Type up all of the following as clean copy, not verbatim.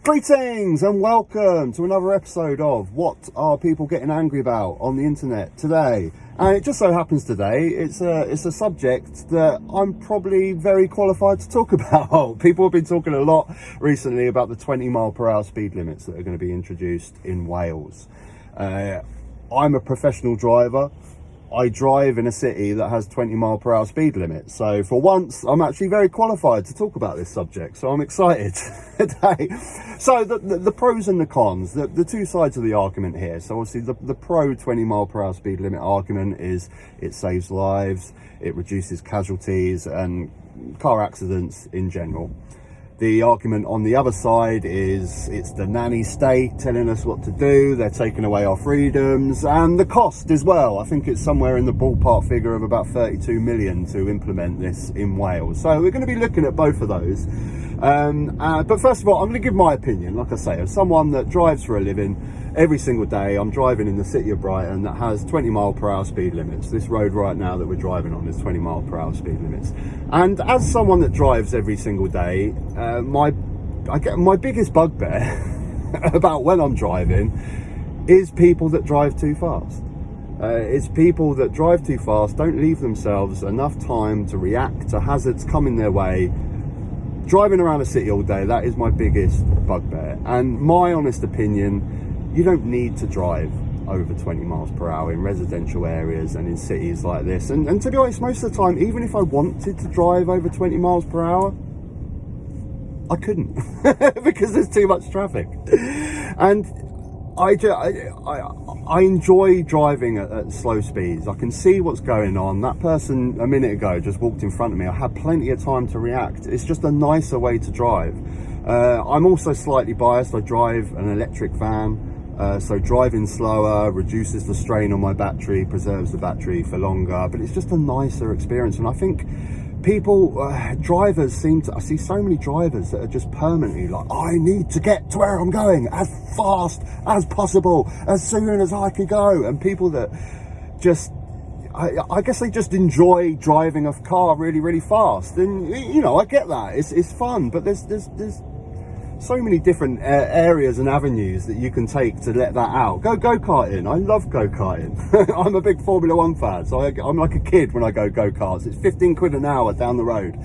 Greetings and welcome to another episode of What Are People Getting Angry About on the Internet Today. And it just so happens today it's a subject that I'm probably very qualified to talk about. People have been talking a lot recently about the 20 mile per hour speed limits that are going to be introduced in Wales. I'm a professional driver. I drive in a city that has 20 mile per hour speed limit. So for once, I'm actually very qualified to talk about this subject. So I'm excited today. So the pros and the cons, the two sides of the argument here. So obviously the pro 20 mile per hour speed limit argument is it saves lives, it reduces casualties and car accidents in general. The argument on the other side is it's the nanny state telling us what to do, they're taking away our freedoms, and the cost as well. I think it's somewhere in the ballpark figure of about 32 million to implement this in Wales. So we're going to be looking at both of those. But first of all, I'm going to give my opinion, like I say, as someone that drives for a living. Every single day I'm driving in the city of Brighton that has 20 mile per hour speed limits. This road right now that we're driving on is 20 mile per hour speed limits. And as someone that drives every single day, my biggest bugbear about when I'm driving is people that drive too fast. It's people that drive too fast, don't leave themselves enough time to react to hazards coming their way. Driving around a city all day, that is my biggest bugbear. And my honest opinion, you don't need to drive over 20 miles per hour in residential areas and in cities like this. And to be honest, most of the time, even if I wanted to drive over 20 miles per hour, I couldn't because there's too much traffic. And I enjoy driving at slow speeds. I can see what's going on. That person a minute ago just walked in front of me. I had plenty of time to react. It's just a nicer way to drive. I'm also slightly biased. I drive an electric van. So driving slower reduces the strain on my battery, preserves the battery for longer, but it's just a nicer experience. And I think drivers I see so many drivers that are just permanently like, I need to get to where I'm going as fast as possible, as soon as I can go. And people that just, I guess they just enjoy driving a car really, really fast. And, you know, I get that. It's fun, but there's so many different areas and avenues that you can take to let that out. Go-karting. I love go-karting. I'm a big Formula 1 fan, so I'm like a kid when I go-karts. It's 15 quid an hour down the road.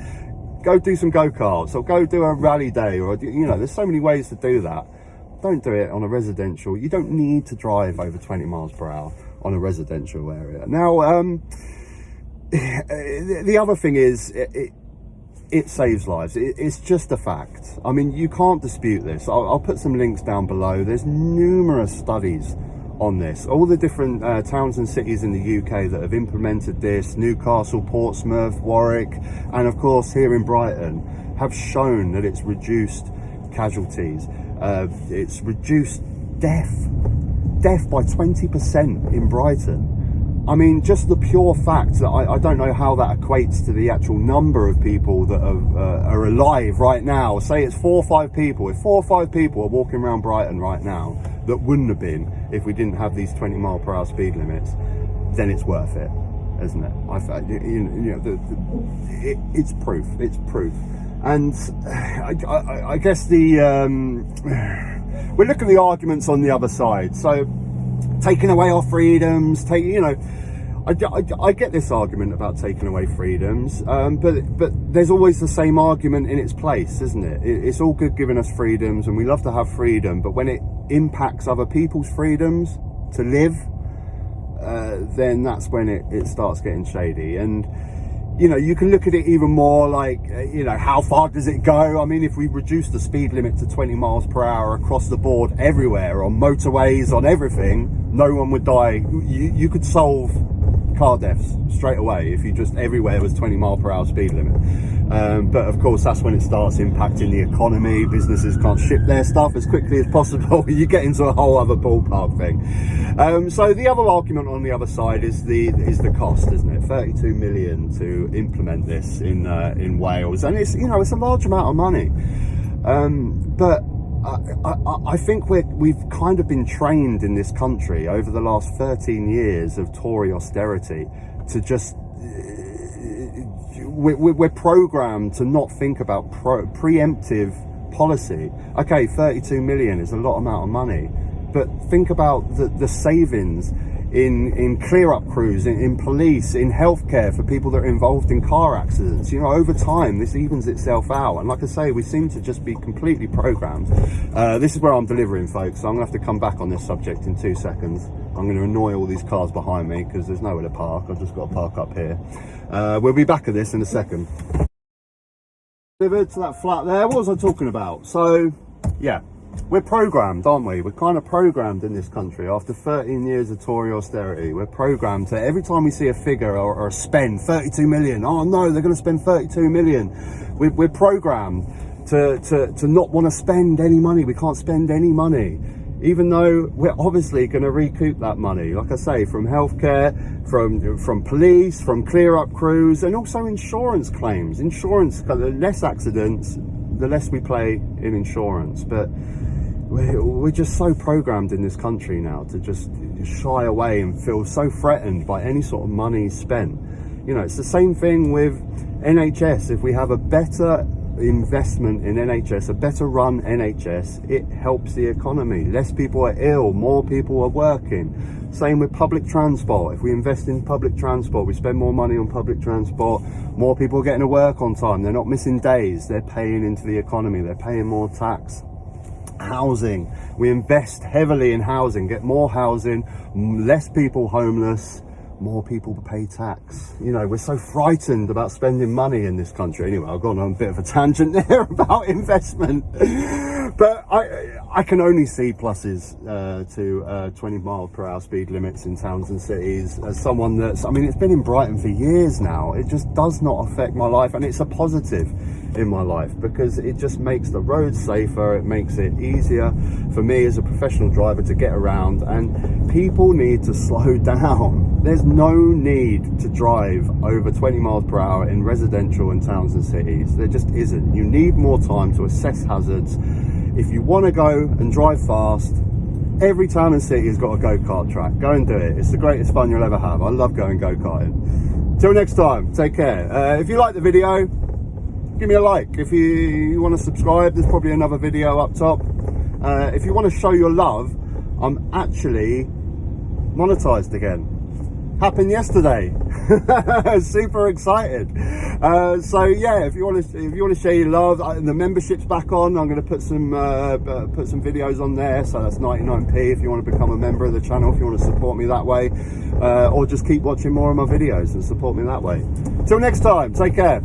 Go do some go-karts or go do a rally day, or, you know, there's so many ways to do that. Don't do it on a residential. You don't need to drive over 20 miles per hour on a residential area. Now, the other thing is, it saves lives. It's just a fact. I mean, you can't dispute this. I'll put some links down below. There's numerous studies on this. All the different towns and cities in the UK that have implemented this, Newcastle, Portsmouth, Warwick, and of course here in Brighton, have shown that it's reduced casualties. It's reduced death by 20% in Brighton. I mean, just the pure fact that I don't know how that equates to the actual number of people that are alive right now. Say it's 4 or 5 people. If 4 or 5 people are walking around Brighton right now that wouldn't have been if we didn't have these 20 mile per hour speed limits, then it's worth it, isn't it? It's proof. It's proof. And I guess we look at the arguments on the other side. So, taking away our freedoms, I get this argument about taking away freedoms, but there's always the same argument in its place, isn't it? It's all good giving us freedoms, and we love to have freedom, but when it impacts other people's freedoms to live, then that's when it starts getting shady. And you know, you can look at it even more like, how far does it go? I mean, if we reduce the speed limit to 20 miles per hour across the board everywhere, on motorways, on everything, no one would die. You could solve car deaths straight away if you just everywhere was 20 mile per hour speed limit. But of course, that's when it starts impacting the economy. Businesses can't ship their stuff as quickly as possible. You get into a whole other ballpark thing. So the other argument on the other side is the cost, isn't it? 32 million to implement this in Wales, and it's a large amount of money. But I think we've kind of been trained in this country over the last 13 years of Tory austerity to just we're programmed to not think about preemptive policy. Okay, 32 million is a lot amount of money, but think about the savings in clear-up crews, in police, in healthcare for people that are involved in car accidents. You know, over time, this evens itself out. And like I say, we seem to just be completely programmed. This is where I'm delivering, folks. So I'm going to have to come back on this subject in 2 seconds. I'm going to annoy all these cars behind me because there's nowhere to park. I've just got to park up here. We'll be back at this in a second. Delivered to that flat there. What was I talking about? So, yeah. We're programmed, aren't we? We're kind of programmed in this country. After 13 years of Tory austerity, we're programmed to, every time we see a figure or a spend, 32 million, oh no, they're going to spend 32 million. We're programmed to not want to spend any money. We can't spend any money, even though we're obviously going to recoup that money, like I say, from healthcare, from police, from clear-up crews, and also insurance claims. Insurance, the less accidents, the less we pay in insurance. But we're just so programmed in this country now to just shy away and feel so threatened by any sort of money spent. You know, it's the same thing with NHS. If we have a better investment in NHS, a better run NHS, it helps the economy. Less people are ill, more people are working. Same with public transport. If we invest in public transport, we spend more money on public transport, more people are getting to work on time. They're not missing days. They're paying into the economy. They're paying more tax. Housing. We invest heavily in housing, get more housing, less people homeless, more people pay tax. You know, we're so frightened about spending money in this country. Anyway, I've gone on a bit of a tangent there about investment. But I can only see pluses to 20 mile per hour speed limits in towns and cities. As someone that's, I mean, it's been in Brighton for years now. It just does not affect my life, and it's a positive in my life because it just makes the roads safer. It makes it easier for me as a professional driver to get around, and people need to slow down. There's no need to drive over 20 miles per hour in residential and towns and cities. There just isn't. You need more time to assess hazards. If you want to go and drive fast, every town and city has got a go-kart track. Go and do it. It's the greatest fun you'll ever have. I love going go-karting. Till next time, take care. If you like the video, give me a like. If you want to subscribe, there's probably another video up top. If you want to show your love, I'm actually monetized again. Happened yesterday. Super excited. So yeah, if you want to share your love, the membership's back on. I'm going to put some videos on there. So that's 99p if you want to become a member of the channel, if you want to support me that way, or just keep watching more of my videos and support me that way. Till next time, take care.